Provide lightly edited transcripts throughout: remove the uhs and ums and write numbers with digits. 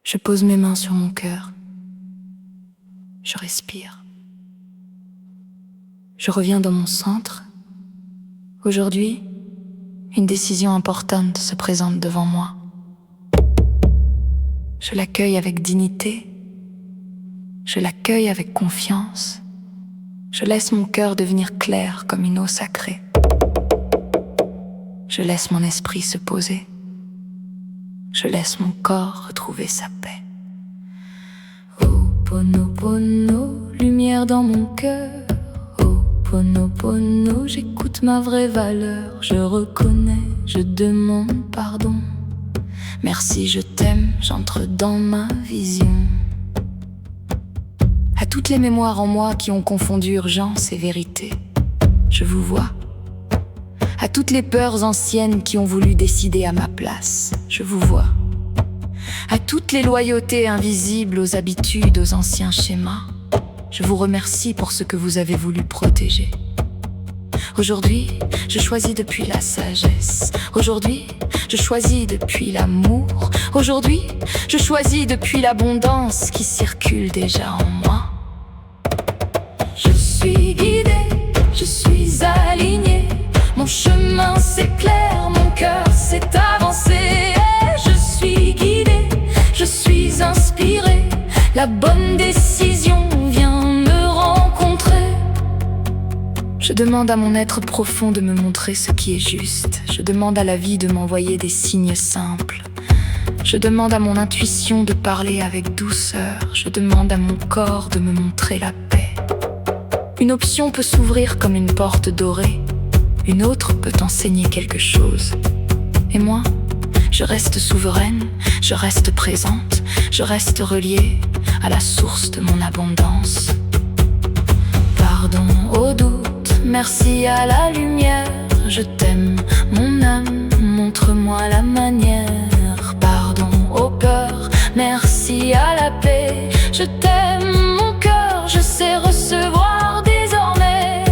Je pose mes mains sur mon cœur. Je respire. Je reviens dans mon centre. Aujourd'hui, une décision importante se présente devant moi. Je l'accueille avec dignité. Je l'accueille avec confiance. Je laisse mon cœur devenir clair comme une eau sacrée. Je laisse mon esprit se poser. Je laisse mon corps retrouver sa paix. Ho'oponopono, lumière dans mon cœur. Ho'oponopono, j'écoute ma vraie valeur. Je reconnais, je demande pardon. Merci, je t'aime, j'entre dans ma vision. À toutes les mémoires en moi qui ont confondu urgence et vérité, je vous vois. À toutes les peurs anciennes qui ont voulu décider à ma place, je vous vois. À toutes les loyautés invisibles, aux habitudes, aux anciens schémas, je vous remercie pour ce que vous avez voulu protéger. Aujourd'hui, je choisis depuis la sagesse. Aujourd'hui, je choisis depuis l'amour. Aujourd'hui, je choisis depuis l'abondance qui circule déjà en moi. Je suis guidée, je suis alignée. Mon chemin s'éclaire, mon cœur s'est avancé. Je suis guidée, je suis inspirée. La bonne décision vient me rencontrer. Je demande à mon être profond de me montrer ce qui est juste. Je demande à la vie de m'envoyer des signes simples. Je demande à mon intuition de parler avec douceur. Je demande à mon corps de me montrer la paix. Une option peut s'ouvrir comme une porte dorée. Une autre peut enseigner quelque chose. Et moi, je reste souveraine, je reste présente, je reste reliée à la source de mon abondance. Pardon au doute, merci à la lumière. Je t'aime, mon âme, montre-moi la manière. Pardon aux peurs, merci à la paix. Je t'aime, mon cœur, je sais recevoir désormais.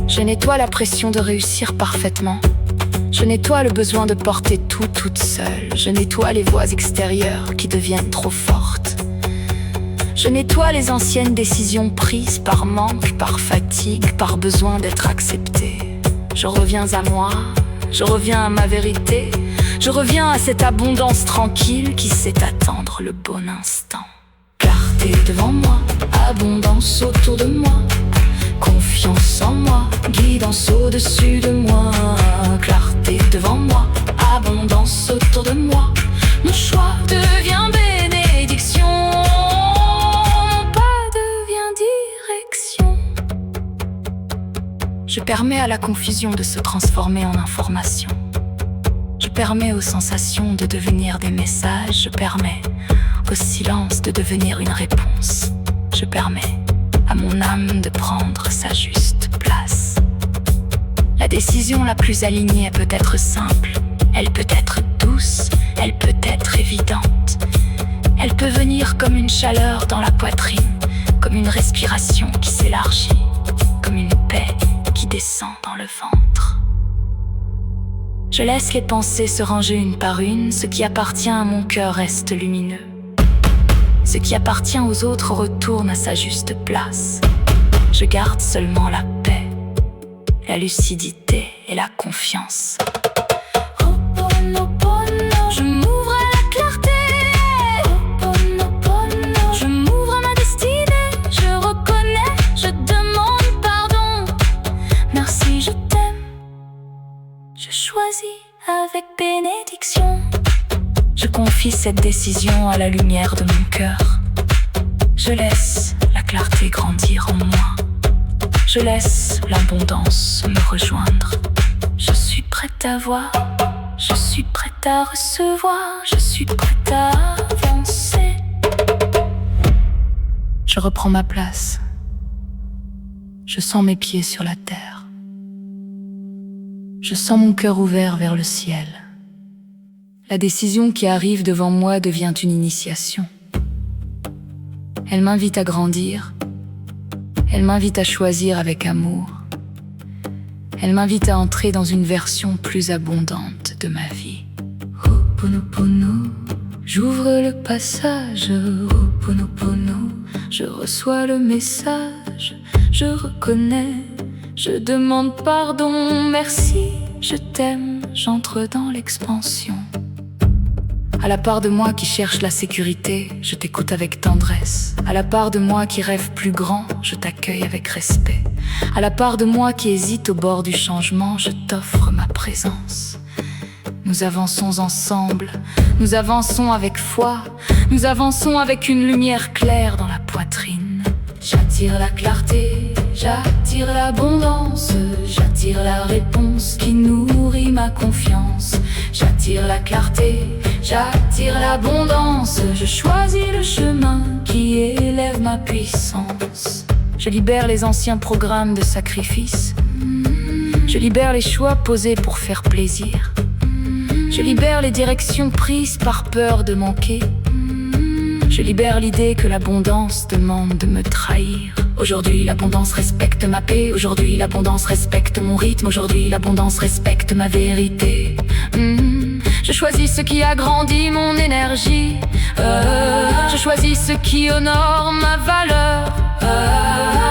Je nettoie la pression de réussir parfaitement. Je nettoie le besoin de porter tout toute seule. Je nettoie les voix extérieures qui deviennent trop fortes. Je nettoie les anciennes décisions prises par manque, par fatigue, par besoin d'être acceptée. Je reviens à moi, je reviens à ma vérité. Je reviens à cette abondance tranquille qui sait attendre le bon instant. Clarté devant moi, abondance autour de moi. Confiance en moi, guidance au-dessus de moi. Clarté devant moi, abondance autour de moi. Mon choix devient bénédiction, mon pas devient direction. Je permets à la confusion de se transformer en information. Je permets aux sensations de devenir des messages. Je permets au silence de devenir une réponse. Je permets à mon âme de prendre sa juste place. La décision la plus alignée peut être simple, elle peut être douce, elle peut être évidente. Elle peut venir comme une chaleur dans la poitrine, comme une respiration qui s'élargit, comme une paix qui descend dans le ventre. Je laisse les pensées se ranger une par une. Ce qui appartient à mon cœur reste lumineux. Ce qui appartient aux autres retourne à sa juste place. Je garde seulement la paix, la lucidité et la confiance. Ho'oponopono, je m'ouvre à la clarté. Ho'oponopono, je m'ouvre à ma destinée. Je reconnais, je demande pardon. Merci, je t'aime. Je choisis avec bénédiction. Je confie cette décision à la lumière de mon cœur. Je laisse la clarté grandir en moi. Je laisse l'abondance me rejoindre. Je suis prête à voir, je suis prête à recevoir, je suis prête à avancer. Je reprends ma place. Je sens mes pieds sur la terre. Je sens mon cœur ouvert vers le ciel. La décision qui arrive devant moi devient une initiation. Elle m'invite à grandir. Elle m'invite à choisir avec amour. Elle m'invite à entrer dans une version plus abondante de ma vie. Ho'oponopono, J'ouvre le passage, Ho'oponopono. Je reçois le message, je reconnais. Je demande pardon, merci, je t'aime. J'entre dans l'expansion. À la part de moi qui cherche la sécurité, je t'écoute avec tendresse. À la part de moi qui rêve plus grand, je t'accueille avec respect. À la part de moi qui hésite au bord du changement, je t'offre ma présence. Nous avançons ensemble, nous avançons avec foi, nous avançons avec une lumière claire dans la poitrine. J'attire la clarté, j'attire l'abondance, j'attire la réponse qui nourrit ma confiance. J'attire la clarté, j'attire l'abondance, je choisis le chemin qui élève ma puissance. Je libère les anciens programmes de sacrifice, je libère les choix posés pour faire plaisir, je libère les directions prises par peur de manquer. Je libère l'idée que l'abondance demande de me trahir. Aujourd'hui l'abondance respecte ma paix, aujourd'hui l'abondance respecte mon rythme, aujourd'hui l'abondance respecte ma vérité. Je choisis ce qui agrandit mon énergie, je choisis ce qui honore ma valeur,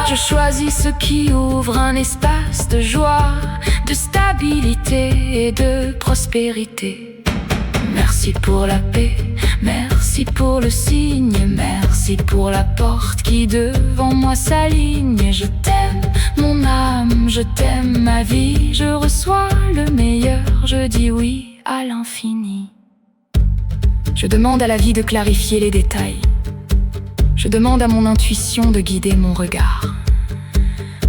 je choisis ce qui ouvre un espace de joie, de stabilité et de prospérité. Merci pour la paix, merci pour le signe, merci pour la porte qui devant moi s'aligne. Je t'aime mon âme, je t'aime ma vie, je reçois le meilleur, je dis oui à l'infini. Je demande à la vie de clarifier les détails, je demande à mon intuition de guider mon regard,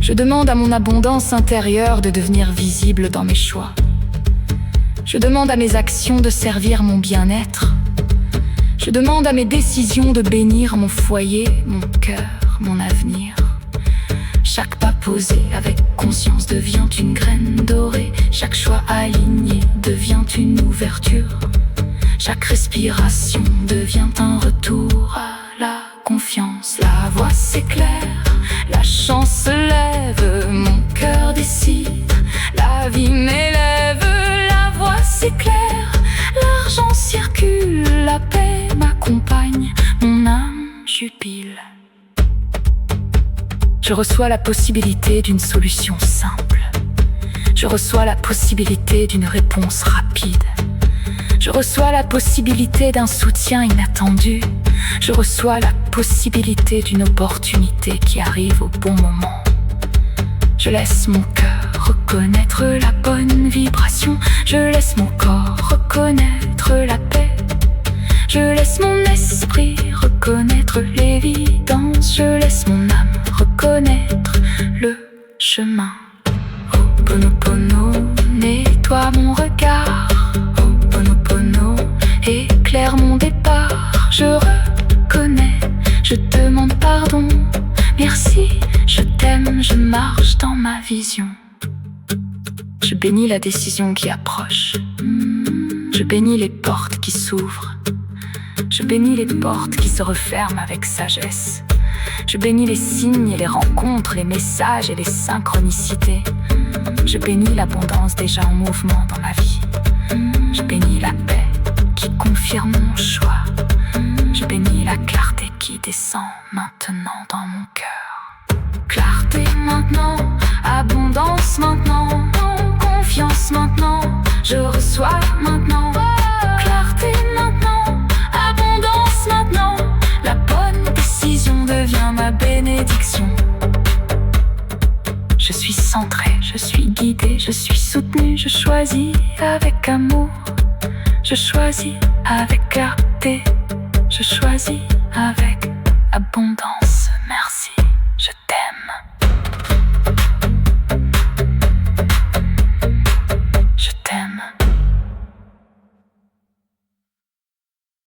je demande à mon abondance intérieure de devenir visible dans mes choix. Je demande à mes actions de servir mon bien-être. Je demande à mes décisions de bénir mon foyer, mon cœur, mon avenir. Chaque pas posé avec conscience devient une graine dorée. Chaque choix aligné devient une ouverture. Chaque respiration devient un retour à la confiance. La voix s'éclaire, la chance se lève, mon cœur décide, la vie m'élève. La voix s'éclaire, l'argent circule, la paix m'accompagne, mon âme jubile. Je reçois la possibilité d'une solution simple. Je reçois la possibilité d'une réponse rapide. Je reçois la possibilité d'un soutien inattendu. Je reçois la possibilité d'une opportunité qui arrive au bon moment. Je laisse mon cœur reconnaître la bonne vibration. Je laisse mon corps reconnaître la paix. Je laisse mon esprit reconnaître l'évidence. Je laisse mon âme reconnaître le chemin. Ho'oponopono, nettoie mon regard. Ho'oponopono, éclaire mon départ. Je reconnais, je demande pardon. Merci, je t'aime, je marche dans ma vision. Je bénis la décision qui approche. Je bénis les portes qui s'ouvrent. Je bénis les portes qui se referment avec sagesse. Je bénis les signes et les rencontres, les messages et les synchronicités. Je bénis l'abondance déjà en mouvement dans ma vie. Je bénis la paix qui confirme mon choix. Je bénis la clarté qui descend maintenant dans mon cœur. Clarté maintenant, abondance maintenant, confiance maintenant, je reçois maintenant. Clarté maintenant, abondance maintenant, la bonne décision devient ma bénédiction. Je suis centré, je suis guidé, je suis soutenu, je choisis avec amour. Je choisis avec clarté, je choisis avec abondance.